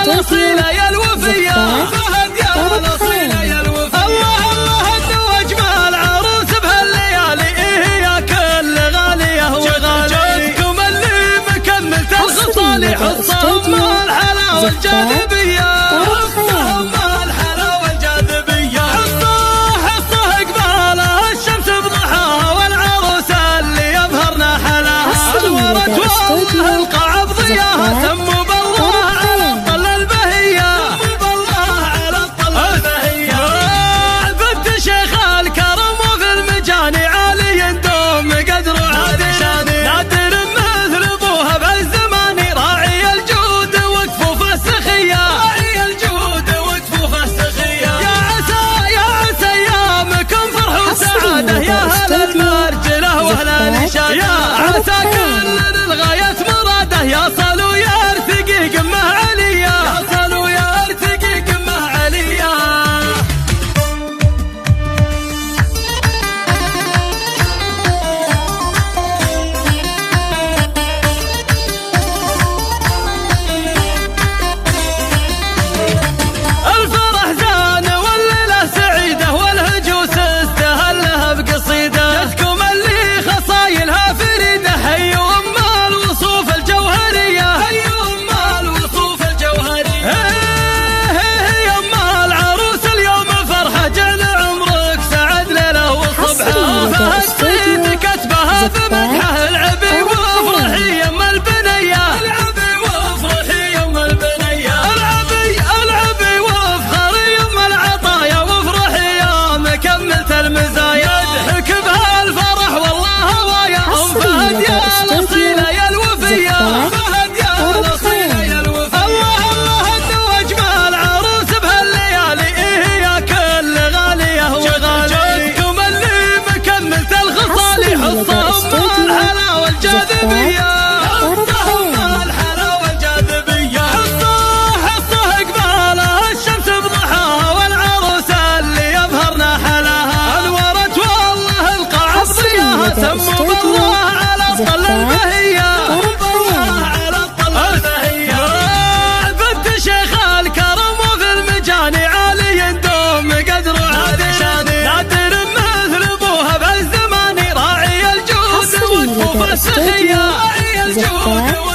الأصيلة يا الوفية فهد يا الأصيلة يا الوفية. الله الله انه اجمل عروس بهالليالي يا كل غالية وغالي جدكم اللي مكملت الخصال حصهم الحلا والجاذبية حصهم الحلا والجاذبية حصه قبالها الشمس بضحاها والعروس اللي يظهرنا حلاها انورت وامها القاع بضياها سموا يا عسى كل الغاية مراده يصل ويرتقي قمة عليا يصل ويرتقي قمة عليا. الفرح زان والليلة سعيدة والهجوس استهلها بقصيدة كتبها بمدحه العبي وافرحي يما البنيه العبي وافرحي يما البنيه العبي وافخري يما العطايا وافرحي يا مكملت المزايا يضحك بها الفرح والله هوايا ام فهد يا الاصيله يا الوفيه فهد يا الاصيله يا الوفيه. الله الله انه اجمل عروس بهالليالي يا كل غاليه وغالي جدكم اللي مكملت الخصال حصهم الحلا والجاذبية حصهم الحلا والجاذبية حصه قبالها الشمس بضحاها والعروس اللي يظهرنا حلاها انورت والله القاع بضياها سموا بالله على الطل البهية على الطل البهية. بنت شيخ الكرم وفي المجاني عالي يندوم قدر عادي نادر مثل ابوها بهالزمان راعي الجود وفسخية راعي الجود